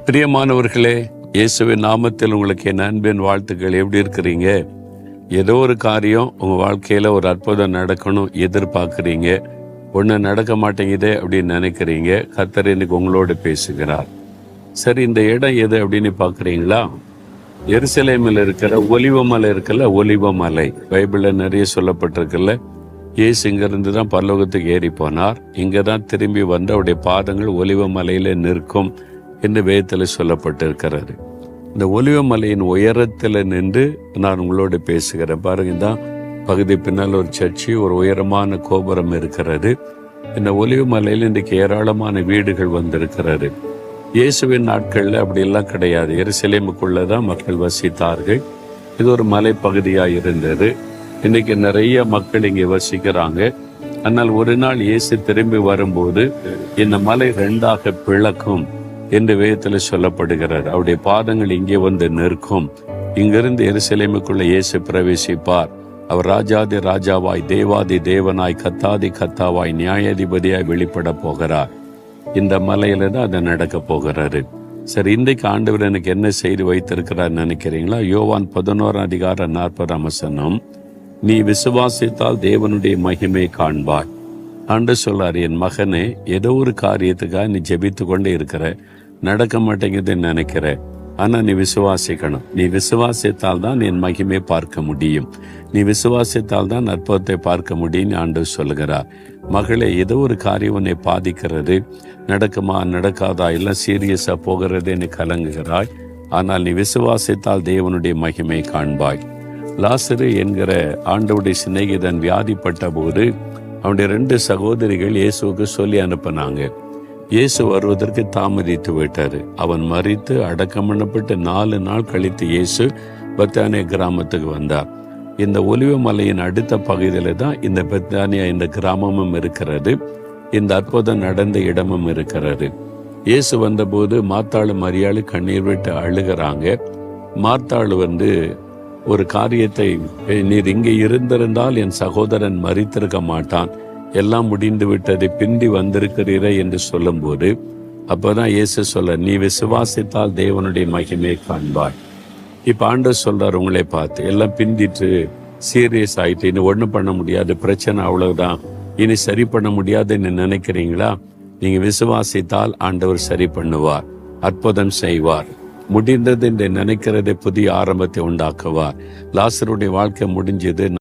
பிரியமானவர்களே, இயேசுவின் நாமத்தில் உங்களுக்கு என் அன்பின் வாழ்த்துக்கள். எப்படி இருக்கிறீங்க? ஏதோ ஒரு காரியம் உங்கள் வாழ்க்கையில் ஒரு அற்புதம் நடக்கணும் எதிர்பார்க்குறீங்க, ஒன்று நடக்க மாட்டேங்குதே அப்படின்னு நினைக்கிறீங்க. கர்த்தர் இன்னைக்கு உங்களோடு பேசுகிறார். சரி, இந்த இடம் எது அப்படின்னு பார்க்குறீங்களா? எருசலேமில் இருக்கிற ஒலிவமலை இருக்குல்ல, ஒலிவமலை பைபிளில் நிறைய சொல்லப்பட்டிருக்குல்ல. இயேசு இங்கிருந்து தான் பரலோகத்துக்கு ஏறி போனார். இங்கே தான் திரும்பி வந்து அவருடைய பாதங்கள் ஒலிவமலையில் நிற்கும் என்று வேதத்தில் சொல்லப்பட்டிருக்கிறாரு. இந்த ஒலிவமலையின் உயரத்தில் நின்று நான் உங்களோடு பேசுகிறேன். பாருங்க, தான் பகுதி பின்னால் ஒரு சர்ச்சு, ஒரு உயரமான கோபுரம் இருக்கிறது. இந்த ஒலிவமலையில் இன்றைக்கு ஏராளமான வீடுகள் வந்திருக்கிறாரு. இயேசுவின் நாட்களில் அப்படியெல்லாம் கிடையாது. எருசலேமுக்குள்ளே தான் மக்கள் வசித்தார்கள். இது ஒரு மலைப்பகுதியாக இருந்தது. இன்னைக்கு நிறைய மக்கள் இங்கே வசிக்கிறாங்க. ஆனால் ஒரு நாள் இயேசு திரும்பி வரும்போது இந்த மலை ரெண்டாக பிளக்கும் என்று வேதத்தில் சொல்லப்படுகிறார். அவருடைய பாதங்கள் இங்கே வந்து நிற்கும். இங்கிருந்து எருசலேமுக்குள்ள இயேசு பிரவேசிப்பார். அவர் ராஜாதி ராஜாவாய், தேவாதி தேவனாய், கத்தாதி கத்தாவாய், நியாயாதிபதியாய் வெளிப்பட போகிறார். இந்த மலையில தான் அதை நடக்க போகிறாரு. சரி, இன்றைக்கு ஆண்டவர் எனக்கு என்ன செய்து வைத்திருக்கிறார் நினைக்கிறீங்களா? யோவான் 11:40 நீ விசுவாசித்தால் தேவனுடைய மகிமை காண்பாய். ஆண்டவர் சொல்றார், என் மகனே, ஏதோ ஒரு காரியத்துக்காக நீ ஜெபித்து கொண்டே இருக்கிற, நடக்க மாட்டேங்குதுன்னு நினைக்கிற. ஆனால் நீ விசுவாசிக்கணும். நீ விசுவாசித்தால் தான் என் மகிமை பார்க்க முடியும். நீ விசுவாசித்தால் தான் அற்புதத்தை பார்க்க முடியும்னு ஆண்டவர் சொல்லுகிறார். மகளே, ஏதோ ஒரு காரியம் உன்னை பாதிக்கிறது, நடக்குமா நடக்காதா, எல்லாம் சீரியஸாக போகிறது நீ கலங்குகிறாய். ஆனால் நீ விசுவாசித்தால் தேவனுடைய மகிமை காண்பாய். லாசரு என்கிற ஆண்டவருடைய சிநேகிதன் வியாதிப்பட்ட போது அவனுடைய 2 சகோதரிகள் இயேசுவுக்கு சொல்லி அனுப்பினாங்க. இயேசு வருவதற்கு தாமதித்து விட்டாரு. அவன் மரித்து அடக்கம் பண்ணப்பட்டு 4 நாள் கழித்து இயேசு பெத்தானியா கிராமத்துக்கு வந்தார். இந்த ஒலிவமலையின் அடுத்த பகுதியில தான் இந்த பெத்தானியா இந்த கிராமமும் இருக்கிறது. இந்த அற்புதம் நடந்த இடமும் இருக்கிறது. இயேசு வந்தபோது மார்த்தாளு மரியாளு கண்ணீர் விட்டு அழுகிறாங்க. மார்த்தாளு ஒரு காரியத்தை, நீர் இங்கே இருந்திருந்தால் என் சகோதரன் மரித்திருக்க மாட்டான், எல்லாம் முடிந்து விட்டது, பிந்தி வந்திருக்கிறீரே என்று சொல்லும்போது அப்போதான் இயேசு சொல்ல, நீ விசுவாசித்தால் தேவனுடைய மகிமை காண்பாய். இப்ப ஆண்டவர் சொல்றார், உங்களை பார்த்து, எல்லாம் பிந்திட்டு சீரியஸ் ஆயிட்டு, இனி ஒன்றும் பண்ண முடியாது, பிரச்சனை அவ்வளவுதான், இனி சரி பண்ண முடியாதுன்னு நினைக்கிறீங்களா? நீங்க விசுவாசித்தால் ஆண்டவர் சரி பண்ணுவார், அற்புதம் செய்வார். முடிந்தது என்று நினைக்கிறதை புதிய ஆரம்பத்தை உண்டாக்குவார். லாசருடைய வாழ்க்கை முடிஞ்சது.